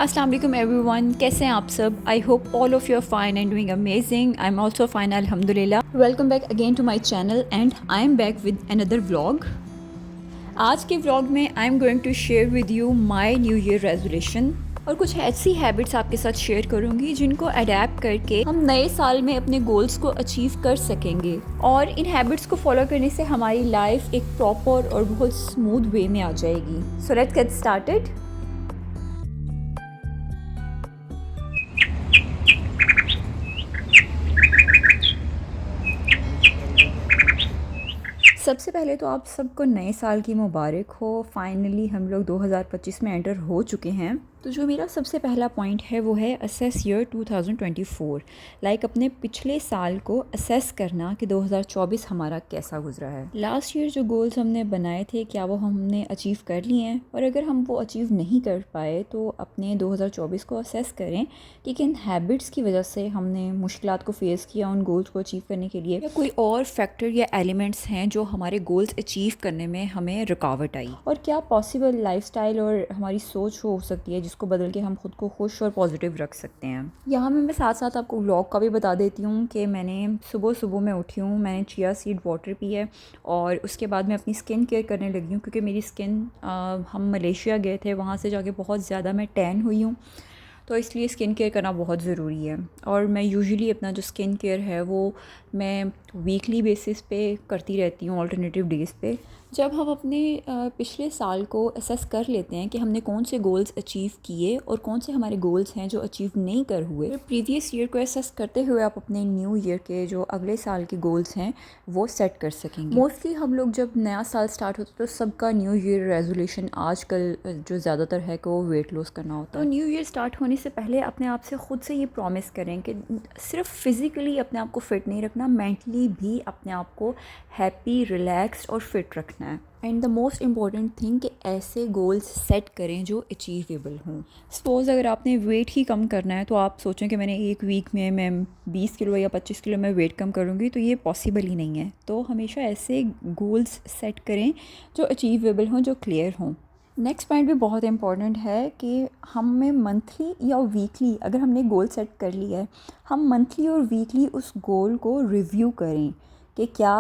अस्सलाम वालेकुम एवरीवन, कैसे हैं आप सब। I hope all of you are fine and doing amazing. I am also fine अल्हम्दुलिल्लाह। Welcome back again to my channel and I am back with another vlog. आज के vlog में I am going to share with you my new year resolution और कुछ ऐसी habits आपके साथ share करूंगी जिनको अडेप्ट करके हम नए साल में अपने गोल्स को अचीव कर सकेंगे और इन हैबिट्स को फॉलो करने से हमारी लाइफ एक प्रॉपर और बहुत स्मूथ वे में आ जाएगी। So let's get started. सबसे पहले तो आप सबको नए साल की मुबारक हो। फाइनली हम लोग 2025 में एंटर हो चुके हैं। तो जो मेरा सबसे पहला पॉइंट है वो है असेस ईयर 2024। लाइक अपने पिछले साल को असेस करना कि 2024 हमारा कैसा गुजरा है। लास्ट ईयर जो गोल्स हमने बनाए थे क्या वो हमने अचीव कर लिए हैं, और अगर हम वो अचीव नहीं कर पाए तो अपने 2024 को असेस करें कि किन हैबिट्स की वजह से हमने मुश्किलात को फेस किया उन गोल्स को अचीव करने के लिए, या कोई और फैक्टर या एलिमेंट्स हैं जो हमारे गोल्स अचीव करने में हमें रुकावट आई, और क्या पॉसिबल लाइफस्टाइल और हमारी सोच हो सकती है जिसको बदल के हम खुद को खुश और पॉजिटिव रख सकते हैं। यहाँ मैं साथ साथ आपको व्लॉग का भी बता देती हूँ कि मैंने सुबह सुबह में उठी हूँ, मैंने चिया सीड वाटर पी है और उसके बाद मैं अपनी स्किन केयर करने लगी हूँ क्योंकि मेरी स्किन हम मलेशिया गए थे, वहाँ से जाके बहुत ज़्यादा मैं टैन हुई हूँ, तो इसलिए स्किन केयर करना बहुत ज़रूरी है। और मैं यूजुअली अपना जो स्किन केयर है वो मैं वीकली बेसिस पे करती रहती हूँ, अल्टरनेटिव डेज़ पे। जब हम अपने पिछले साल को असेस कर लेते हैं कि हमने कौन से गोल्स अचीव किए और कौन से हमारे गोल्स हैं जो अचीव नहीं कर हुए, फिर प्रीवियस ईयर को असेस करते हुए आप अपने न्यू ईयर के जो अगले साल के गोल्स हैं वो सेट कर सकेंगे। मोस्टली हम लोग जब नया साल स्टार्ट होता है तो सबका न्यू ईयर रेजोल्यूशन आजकल जो ज़्यादातर है कि वो वेट लॉस करना होता है। तो न्यू ईयर स्टार्ट होने से पहले अपने आप से ख़ुद से ये प्रॉमिस करें कि सिर्फ फिज़िकली अपने आप को फ़िट नहीं रखना, मेंटली भी अपने आप को हैप्पी, रिलैक्स्ड और फिट रखना है। And the most important thing कि ऐसे गोल्स सेट करें जो अचीवेबल हों। सपोज़ अगर आपने वेट ही कम करना है तो आप सोचें कि मैंने एक वीक में मैं 20 किलो या 25 किलो में वेट कम करूँगी, तो ये पॉसिबल ही नहीं है। तो हमेशा ऐसे गोल्स सेट करें जो अचीवेबल हों, जो क्लियर हों। नेक्स्ट पॉइंट भी बहुत इंपॉर्टेंट है कि हमें मंथली या वीकली, अगर हमने गोल सेट कर लिया है, हम मंथली और वीकली उस गोल को रिव्यू करें कि क्या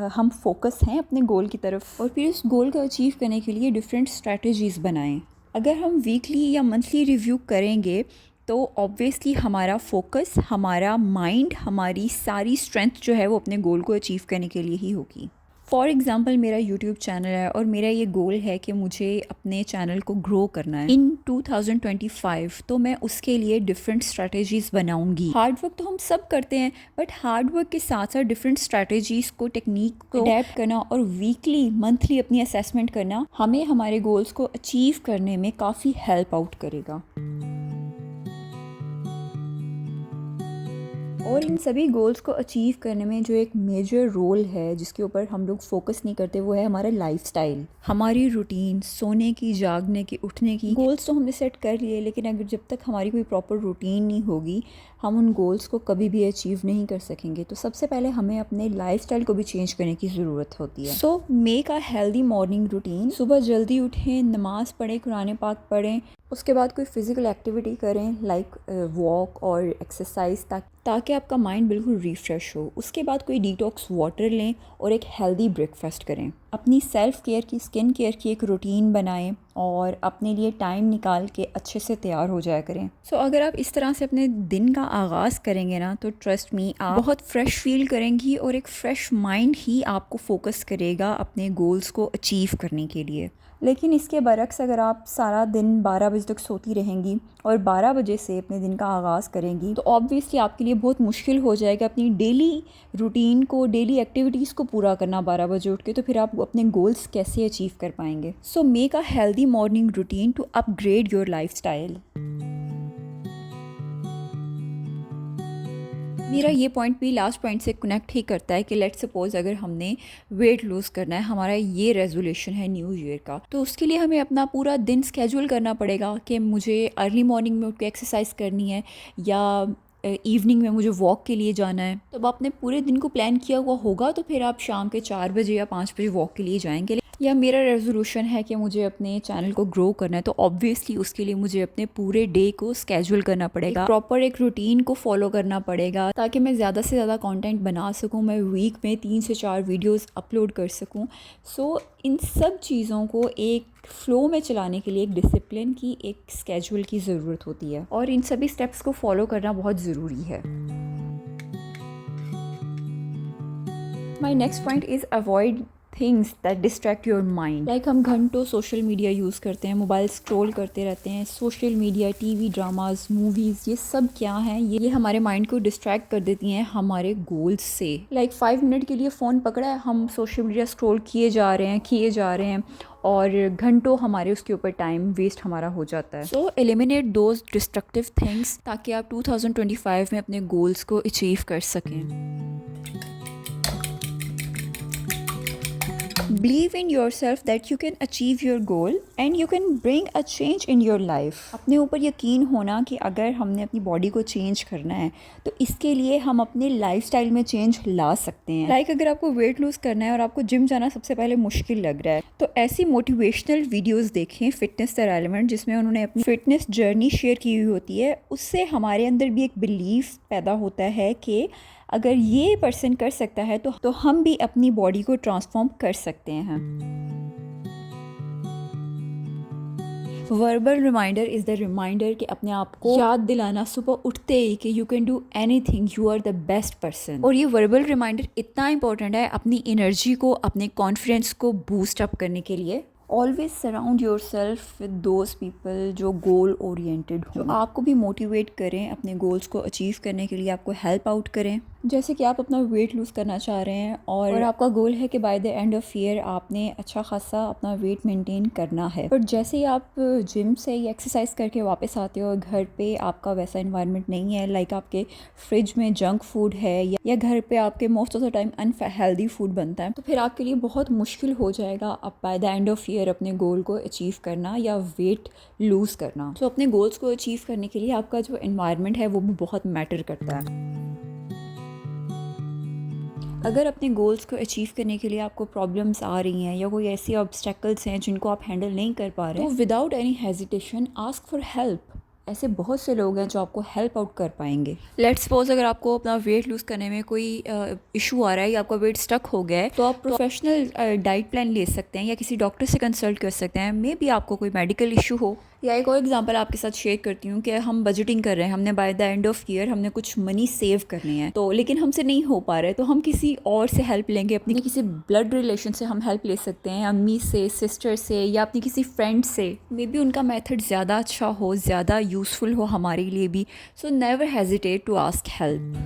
हम फोकस हैं अपने गोल की तरफ, और फिर उस गोल को अचीव करने के लिए डिफरेंट स्ट्रैटेजीज़ बनाएं। अगर हम वीकली या मंथली रिव्यू करेंगे तो ऑब्वियसली हमारा फोकस, हमारा माइंड, हमारी सारी स्ट्रेंथ जो है वो अपने गोल को अचीव करने के लिए ही होगी। फॉर एग्ज़ाम्पल मेरा यूट्यूब चैनल है और मेरा ये गोल है कि मुझे अपने चैनल को ग्रो करना है इन 2025, तो मैं उसके लिए डिफरेंट स्ट्रैटेजीज़ बनाऊंगी। हार्ड वर्क तो हम सब करते हैं, बट हार्ड वर्क के साथ साथ डिफरेंट स्ट्रैटेजीज़ को, टेक्निक को अडेप्ट करना और वीकली मंथली अपनी असेसमेंट करना हमें हमारे गोल्स को अचीव करने में काफ़ी हेल्प आउट करेगा। और इन सभी गोल्स को अचीव करने में जो एक मेजर रोल है जिसके ऊपर हम लोग फोकस नहीं करते वो है हमारा लाइफस्टाइल, हमारी रूटीन, सोने की, जागने की, उठने की। गोल्स तो हमने सेट कर लिए, लेकिन अगर जब तक हमारी कोई प्रॉपर रूटीन नहीं होगी हम उन गोल्स को कभी भी अचीव नहीं कर सकेंगे। तो सबसे पहले हमें अपने लाइफस्टाइल को भी चेंज करने की ज़रूरत होती है। सो make a healthy morning routine. सुबह जल्दी उठें, नमाज़ पढ़ें, कुरान पाक पढ़ें, उसके बाद कोई फ़िज़िकल एक्टिविटी करें लाइक वॉक और एक्सरसाइज, ताकि आपका माइंड बिल्कुल रिफ़्रेश हो। उसके बाद कोई डिटॉक्स वाटर लें और एक हेल्दी ब्रेकफास्ट करें। अपनी सेल्फ़ केयर की, स्किन केयर की एक रूटीन बनाएं और अपने लिए टाइम निकाल के अच्छे से तैयार हो जाया करें। सो अगर आप इस तरह से अपने दिन का आगाज़ करेंगे ना तो ट्रस्ट मी, आप बहुत फ्रेश फील करेंगी और एक फ़्रेश माइंड ही आपको फोकस करेगा अपने गोल्स को अचीव करने के लिए। लेकिन इसके बरक्स अगर आप सारा दिन 12 बजे तक सोती रहेंगी और 12 बजे से अपने दिन का आगाज़ करेंगी तो ऑब्वियसली आपके लिए बहुत मुश्किल हो जाएगा अपनी डेली रूटीन को, डेली एक्टिविटीज़ को पूरा करना 12 बजे उठ के। तो फिर आप अपने गोल्स कैसे अचीव कर पाएंगे। So make a healthy morning routine to upgrade your lifestyle. मेरा ये पॉइंट भी लास्ट पॉइंट से कनेक्ट ही करता है कि लेट्स सपोज अगर हमने वेट लूज़ करना है, हमारा ये रेजोल्यूशन है न्यू ईयर का, तो उसके लिए हमें अपना पूरा दिन स्केड्यूल करना पड़ेगा कि मुझे अर्ली मॉर्निंग में उठ के एक्सरसाइज करनी है या इवनिंग में मुझे वॉक के लिए जाना है। तो अब आपने पूरे दिन को प्लान किया हुआ होगा तो फिर आप शाम के 4 बजे या 5 बजे वॉक के लिए जाएंगे, या मेरा रेजोल्यूशन है कि मुझे अपने चैनल को ग्रो करना है, तो ऑब्वियसली उसके लिए मुझे अपने पूरे डे को स्केड्यूल करना पड़ेगा, प्रॉपर एक रूटीन को फॉलो करना पड़ेगा ताकि मैं ज़्यादा से ज़्यादा कंटेंट बना सकूं, मैं वीक में 3 से 4 वीडियोस अपलोड कर सकूं। सो इन सब चीज़ों को एक फ़्लो में चलाने के लिए एक डिसिप्लिन की, एक स्केड्यूल की ज़रूरत होती है और इन सभी स्टेप्स को फॉलो करना बहुत ज़रूरी है। My next point is avoid things that distract your mind. Like हम घंटों सोशल मीडिया यूज़ करते हैं, मोबाइल स्क्रॉल करते रहते हैं। Social media, TV dramas, movies, ये सब क्या हैं, ये हमारे माइंड को डिस्ट्रैक्ट कर देती हैं हमारे गोल्स से। लाइक 5 मिनट के लिए फ़ोन पकड़ा है, हम सोशल मीडिया स्क्रॉल किए जा रहे हैं और घंटों हमारे उसके ऊपर टाइम वेस्ट हमारा हो जाता है। सो एलिमिनेट दोज डिस्ट्रक्टिव थिंग्स ताकि आप 2025 में अपने गोल्स को अचीव कर सकें। Believe in yourself that you can achieve your goal and you can bring a change in your life. अपने ऊपर यकीन होना कि अगर हमने अपनी बॉडी को चेंज करना है तो इसके लिए हम अपने लाइफस्टाइल में चेंज ला सकते हैं। लाइक अगर आपको वेट लूज़ करना है और आपको जिम जाना सबसे पहले मुश्किल लग रहा है तो ऐसी मोटिवेशनल वीडियोस देखें फिटनेस द रेलेवेंट, जिसमें उन्होंने अपनी फिटनेस जर्नी शेयर की हुई होती है। उससे हमारे अंदर भी एक बिलीफ पैदा होता है कि अगर ये पर्सन कर सकता है तो हम भी अपनी बॉडी को ट्रांसफॉर्म कर सकते हैं। Verbal reminder is the reminder कि अपने आप को याद दिलाना सुबह उठते ही कि you can do anything, you are the best person. और ये वर्बल रिमाइंडर इतना इंपॉर्टेंट है अपनी एनर्जी को, अपने कॉन्फिडेंस को बूस्ट अप करने के लिए। Always surround your self with those people जो गोल ओरिएंटेड हो, जो आपको भी मोटिवेट करें अपने गोल्स को अचीव करने के लिए, आपको हेल्प आउट करें। जैसे कि आप अपना वेट लूज़ करना चाह रहे हैं और आपका गोल है कि by the end of year आपने अच्छा खासा अपना वेट मेंटेन करना है। पर जैसे ही आप जिम से या एक्सरसाइज करके वापस आते हो और घर पे आपका वैसा इन्वायरमेंट नहीं है, लाइक आपके फ्रिज में जंक फूड है या घर पे आपके most of the time unhealthy food बनता है, तो फिर आपके लिए बहुत मुश्किल हो जाएगा अब by the end of year अपने गोल को अचीव करना या वेट लूज़ करना। तो अपने गोल्स को अचीव करने के लिए आपका जो इन्वायरमेंट है वो भी बहुत मैटर करता है। अगर अपने गोल्स को अचीव करने के लिए आपको प्रॉब्लम्स आ रही हैं या कोई ऐसी ऑब्स्टेकल्स हैं जिनको आप हैंडल नहीं कर पा रहे हैं, तो without any hesitation ask for help. ऐसे बहुत से लोग हैं जो आपको हेल्प आउट कर पाएंगे। लेट्स सपोज अगर आपको अपना वेट लूज़ करने में कोई इशू आ रहा है या आपका वेट स्टक हो गया है, तो आप प्रोफेशनल डाइट प्लान ले सकते हैं या किसी डॉक्टर से कंसल्ट कर सकते हैं। मे बी आपको कोई मेडिकल इशू हो। या एक और एग्जांपल आपके साथ शेयर करती हूँ कि हम बजटिंग कर रहे हैं, हमने by the end of year हमने कुछ मनी सेव करनी है, तो लेकिन हमसे नहीं हो पा रहा है, तो हम किसी और से हेल्प लेंगे। अपनी किसी ब्लड रिलेशन से हम हेल्प ले सकते हैं, अम्मी से, सिस्टर से या अपनी किसी फ्रेंड से। मे बी उनका मेथड ज़्यादा अच्छा हो, ज़्यादा यूज़फुल हो हमारे लिए भी। So never hesitate to ask help.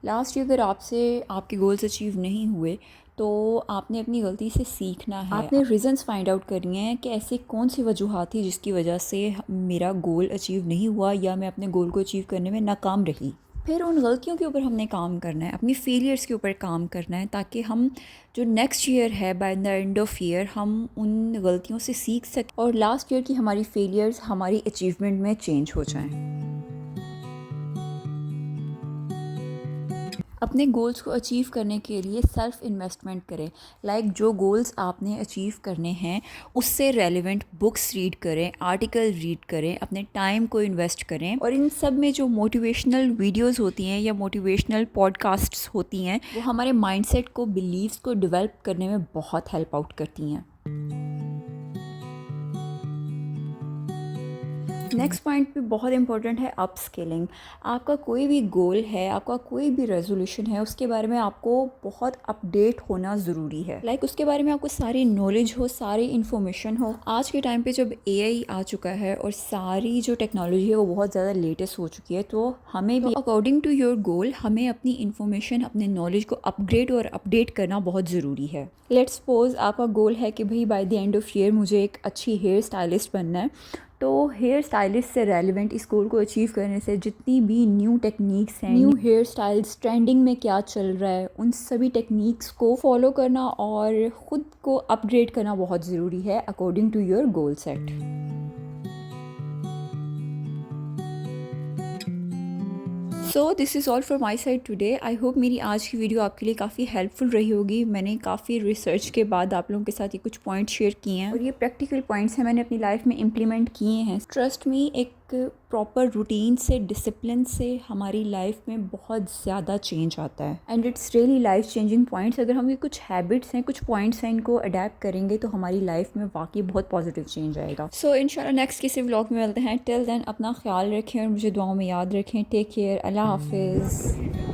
Last year अगर आपसे आपके गोल्स अचीव नहीं हुए तो आपने अपनी गलती से सीखना है। आपने रीज़न्स फाइंड आउट करनी है कि ऐसी कौन सी वजूहत थी जिसकी वजह से मेरा गोल अचीव नहीं हुआ या मैं अपने गोल को अचीव करने में नाकाम रही। फिर उन गलतियों के ऊपर हमने काम करना है, अपनी फेलियर्स के ऊपर काम करना है, ताकि हम जो नेक्स्ट ईयर है by the end of year हम उन गलतियों से सीख सकें और लास्ट ईयर की हमारी फेलियर्स हमारी अचीवमेंट में चेंज हो जाएँ। अपने गोल्स को अचीव करने के लिए सेल्फ़ इन्वेस्टमेंट करें। लाइक जो गोल्स आपने अचीव करने हैं उससे रेलेवेंट बुक्स रीड करें, आर्टिकल रीड करें, अपने टाइम को इन्वेस्ट करें। और इन सब में जो मोटिवेशनल वीडियोस होती हैं या मोटिवेशनल पॉडकास्ट्स होती हैं वो हमारे माइंडसेट को, बिलीव्स को डेवलप करने में बहुत हेल्प आउट करती हैं। नेक्स्ट पॉइंट भी बहुत इंपॉर्टेंट है, अप स्केलिंग। आपका कोई भी गोल है, आपका कोई भी रेजोल्यूशन है, उसके बारे में आपको बहुत अपडेट होना ज़रूरी है। लाइक उसके बारे में आपको सारी नॉलेज हो, सारी इन्फॉर्मेशन हो। आज के टाइम पे जब एआई आ चुका है और सारी जो टेक्नोलॉजी है वो बहुत ज़्यादा लेटेस्ट हो चुकी है, तो हमें भी अकॉर्डिंग टू योर गोल हमें अपनी इन्फॉर्मेशन, अपने नॉलेज को अपग्रेड और अपडेट करना बहुत ज़रूरी है। लेट्स सपोज आपका गोल है कि भाई by the end of year मुझे एक अच्छी हेयर स्टाइलिस्ट बनना है, तो हेयर स्टाइलिस्ट से रेलिवेंट इस गोल को अचीव करने से जितनी भी न्यू टेक्निक्स हैं, न्यू हेयर स्टाइल्स, ट्रेंडिंग में क्या चल रहा है, उन सभी टेक्निक्स को फॉलो करना और ख़ुद को अपग्रेड करना बहुत ज़रूरी है according to your goal set. So this is all for my side today. I hope मेरी आज की वीडियो आपके लिए काफ़ी हेल्पफुल रही होगी। मैंने काफ़ी रिसर्च के बाद आप लोगों के साथ ये कुछ पॉइंट्स शेयर किए हैं और ये प्रैक्टिकल पॉइंट्स हैं, मैंने अपनी लाइफ में इम्प्लीमेंट किए हैं। ट्रस्ट मी, एक प्रॉपर रूटीन से, डिसिप्लिन से हमारी लाइफ में बहुत ज़्यादा चेंज आता है and it's really life changing points. अगर हम ये कुछ हैबिट्स हैं, कुछ पॉइंट्स हैं, इनको अडेप्ट करेंगे तो हमारी लाइफ में वाकई बहुत पॉजिटिव चेंज आएगा। सो इंशाल्लाह नेक्स्ट किसी व्लॉग में मिलते हैं। टिल देन अपना ख्याल रखें और मुझे दुआओं में याद रखें। Take care. अल्लाह हाफिज़।